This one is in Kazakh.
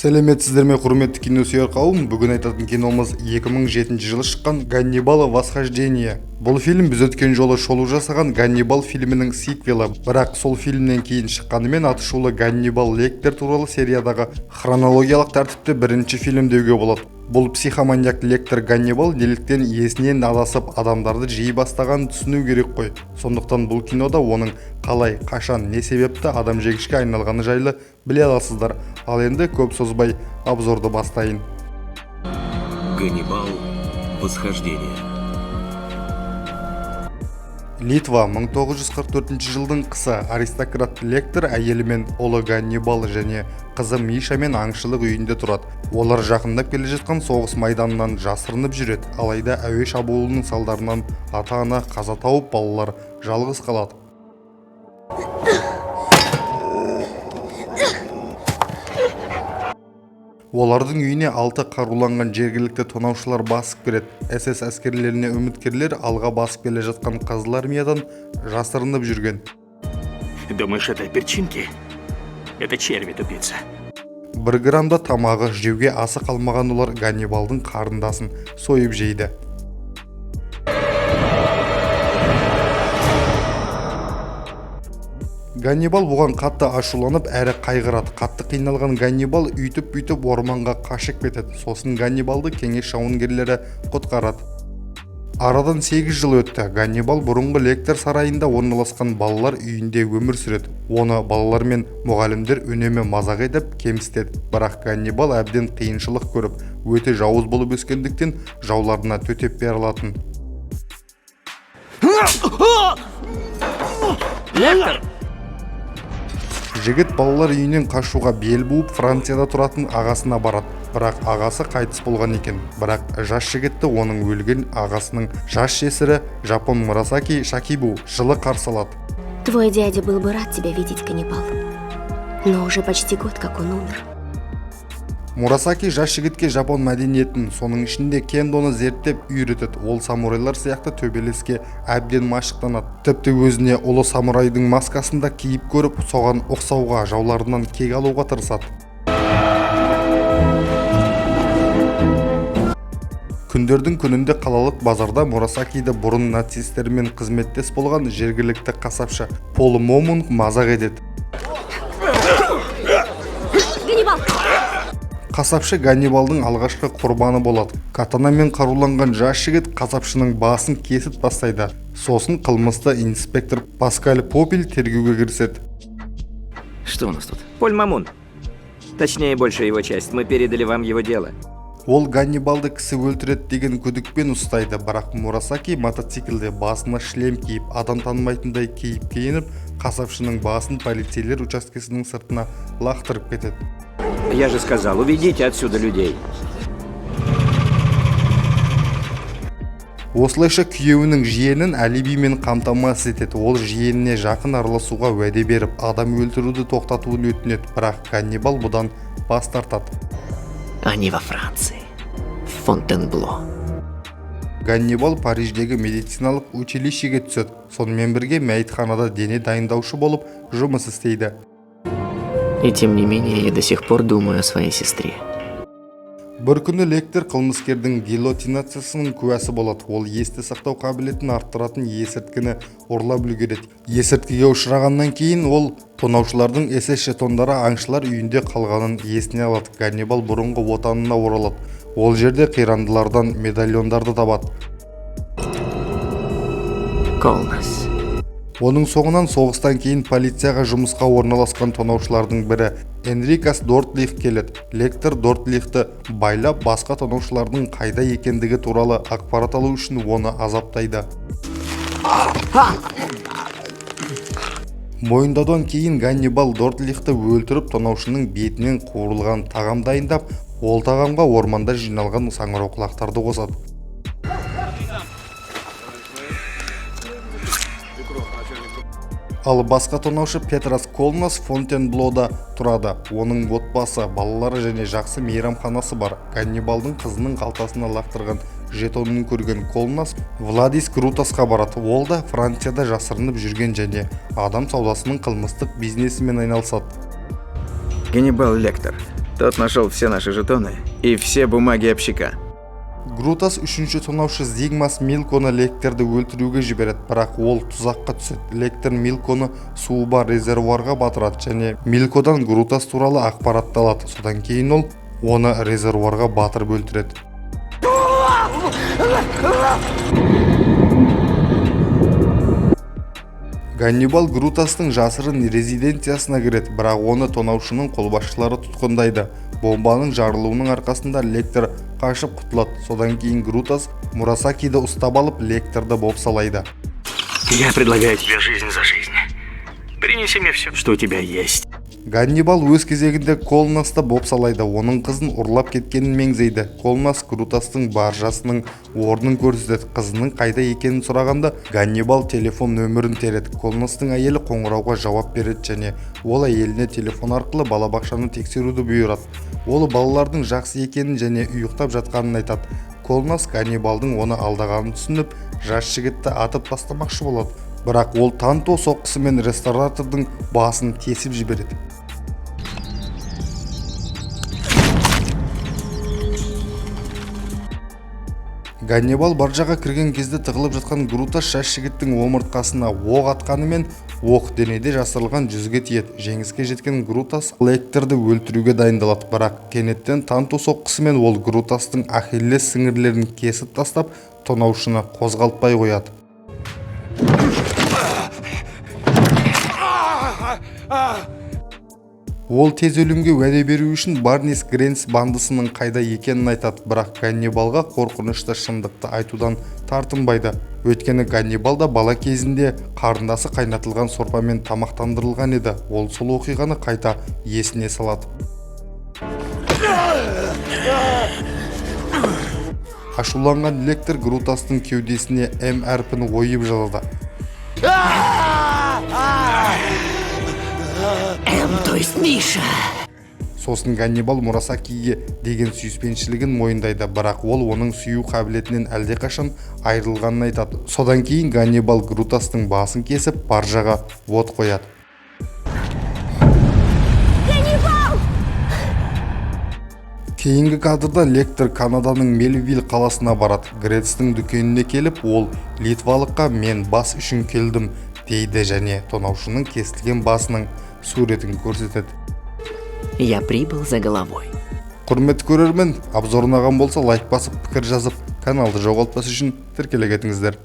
Сәлеметсіздер ме, құрметті киносүйер қауым? Бүгін айтатын киномыз 2007 жылы шыққан «Ганнибал. Восхождение». Бұл фильм біз өткен жолы шолу жасаған Ганнибал фильмінің сиквелі, бірақ сол фильмнен кейін шыққанымен атышулы Ганнибал Лектер туралы сериядағы хронологиялық тәртіпте бірінші фильм деуге болады. Бұл психоманьяк Лектер Ганнибал неліктен есінен адасып адамдарды жей бастағанын түсіну керек қой. Сондықтан бұл кинода оның қалай, қашан, не себепті адам жегішке айналғаны жайлы біле аласыздар. Ал енді көп созбай обзорды бастайын. Ганнибал. Восхождение. Литва 1944 жылдың қысы. Аристократ Лектер әйелімен ұлы Ганнибал және қызы Мишамен аңшылық үйінде тұрады. Олар жақындап келе жатқан соғыс майданынан жасырынып жүреді. Алайда әуе шабуылының салдарынан ата-ана қаза тауып, балалар жалғыз қалады. Олардың үйіне 6 қаруланған жергілікті тонаушылар басып кіреді. СС әскерлеріне үміткерлер алға басып келе жатқан қызыл армиядан жасырынып жүрген. Думаешь, это перчинки? Это черви, тупица. 1 грамда тамағы, жеуге асы қалмаған олар Ганнибалдың қарындасын сойып жейді. Ганнибал бұған қатты ашуланып әрі қайғырады. Қатты қиналған Ганнибал үйтіп-бүйтіп орманға қашып кетеді. Сосын Ганнибалды кеңес жауынгерлері құтқарады. Арадан 8 жыл өтті. Ганнибал бұрынғы Лектер сарайында орналасқан балалар үйінде өмір сүреді. Оны балалар мен мұғалімдер үнемі мазақ етіп кемсітеді. Бірақ Ганнибал әбден қиыншылық көріп, өте жауыз болып өскендіктен жауларына төтеп бере алатын. Лектер! Жігіт балалар үйінен қашуға бел буып Францияда тұратын ағасына барады. Бірақ ағасы қайтыс болған екен. Бірақ жас жігітті оның өлген ағасының жас жесірі Жапон Мурасаки Шакибу жылы қарсы алады. Твой дядя был бы рад тебя видеть, Ганнибал. Но уже почти год, как он умер. Мурасаки жас жігітке Жапон мәдениетін, соның ішінде кендоны зерттеп үйретеді. Ол самурайлар сияқты төбелеске әбден машықтанады. Тіпті өзіне ұлы самурайдың маскасында киіп көріп, соған ұқсауға, жауларынан кек алуға тырысады. Күндердің күнінде қалалық базарда Мурасакиді бұрын нацистермен қызметтес болған жергілікті қасапшы Пол Момунг мазақ етеді. Қасапшы Ганнибалдың алғашқы құрбаны болады. Катанамен қаруланған жас жігіт қасапшының басын кесіп тастайды. Сосын қылмысты инспектор Паскаль Попель тергеуге кіріседі. Что у нас тут? Поль Мамун. Точнее, большая его часть. Мы передали вам его дело. Ол Ганнибалды кісі өлтіреді деген күдікпен ұстайды. Бірақ Мурасаки мотоциклде басына шлем киіп, адам танымайтындай киініп, қасапшының басын полицейлер учаскесінің сыртына лақтырып кетеді. Я же сказал, уведите отсюда людей. Осылайша күйеуінің жиенін алибимен қамтамасыз етеді. Ол жиеніне жақын араласуға уәде беріп, адам өлтіруді тоқтатуын өтінеді. Бірақ Ганнибал бұдан бас тартады. Они во Франции. Фонтенбло. Ганнибал Париждегі медициналық училищеге түседі. Сонымен бірге мәйітханада дене дайындаушы болып жұмыс істейді. И тем не менее, я до сих пор думаю о своей сестре. Бір күні Лектер қылмыскердің гильотинациясының куәсі болады. Ол есте сақтау қабілетін арттыратын есірткіні ұрлап үлгереді. Есірткіге ұшырағаннан кейін ол тонаушылардың SS жетондары аңшылар үйінде қалғанын есіне алады. Ганнибал бұрынғы отанына оралады. Ол жерде қирандылардан медальондарды табады. Колнас. Оның соңынан соғыстан кейін полицияға жұмысқа орналасқан тонаушылардың бірі Энрикас Дортлих келеді. Лектер Дортлихті байлап, басқа тонаушылардың қайда екендігі туралы ақпарат алу үшін оны азаптайды. Мойындаудан кейін Ганнибал Дортлихті өлтіріп, тонаушының бетінен қуырылған тағам дайындап, ол тағамға орманда жиналған саңырауқұлақтарды қосады. Ал басқа тонаушы Петрас Колнас Фонтенблода тұрады. Оның отбасы, балалары және жақсы мейрамханасы бар. Ганнибалдың қызының қалтасына лақтырған жетонын көрген Колнас Владис Крутасқа барады. Ол да Францияда жасырынып жүрген және адам саудасының қылмыстық бизнесімен айналысады. Ганнибал Лектер. Тот нашел все наши жетоны и все бумаги общака. Грутас үшінші тонаушы Зигмас Милконы лектерді өлтіруге жібереді, бірақ ол тұзаққа түседі. Лектер Милконы суы бар резервуарға батырады және Милкодан Грутас туралы ақпаратты алады. Содан кейін ол оны резервуарға батырып өлтіреді. Ганнибал Грутастың жасырын резиденциясына кіреді, бірақ оны тонаушының қолбасшылары тұтқындайды. Бомбаның жарылуының арқасында Лектер қашып құтылады. Содан кейін Грутас Мурасакиді ұстап алып, Лектерді бопсалайды. Я предлагаю тебе жизнь за жизнь. Принеси мне все, что у тебя есть. Ганнибал өз кезегінде Колнасты бопсалайды, оның қызын ұрлап кеткенін меңзейді. Колнас Грутастың баржасының орнын көрсетеді. Қызының қайда екенін сұрағанда Ганнибал телефон нөмірін тереді. Колнастың әйелі қоңырауға жауап береді және ол әйеліне телефон арқылы балабақшаны тексеруді бұйырады. Ол балалардың жақсы екенін және ұйықтап жатқанын айтады. Колнас Ганнибалдың оны алдағанын түсініп, жас жігітті атып тастамақшы болады. Бірақ ол танто соққысымен ресторатордың басын тесіп жібереді. Ганнибал баржаға кірген кезде тығылып жатқан Грутас жас жігіттің омыртқасына оқ атқанымен оқ денеде жасырылған жүзге тиеді. Жеңіске жеткен Грутас Лектерді өлтіруге дайындалады, бірақ кенеттен танто соққысымен ол Грутастың ахиллес сіңірлерін кесіп тастап, тонаушыны қозғалтпай қояды. Ол тез өлімге уәде беру үшін Барнис Гренс бандысының қайда екенін айтады, бірақ Ганнибалға қорқынышты шындықты айтудан тартынбайды. Өйткені Ганнибал да бала кезінде қарындасы қайнатылған сорпамен тамақтандырылған еді. Ол сол оқиғаны қайта есіне салады. Ашуланған Лектер Грутастың кеудесіне М әрпін ойып жазады. То есть Миша. Сосын Ганнибал Мурасакиге деген сүйіспеншілігін мойындайды, бірақ ол оның сүю қабілетінен әлдеқашан айырылғанын айтады. Содан кейін Ганнибал Грутастың басын кесіп, баржаға от қояды. Кейінгі кадрда Лектер Канаданың Мелвилл қаласына барады. Грецтің дүкеніне келіп, ол литвалыққа «мен бас үшін келдім» дейді және тонаушының кесілген басының суретін көрсетеді. Я прибыл за головой. Құрметті көрермен, обзор ұнаған болса лайк басып, пікір жазып, каналды жоғалтпас үшін тіркеле кетіңіздер.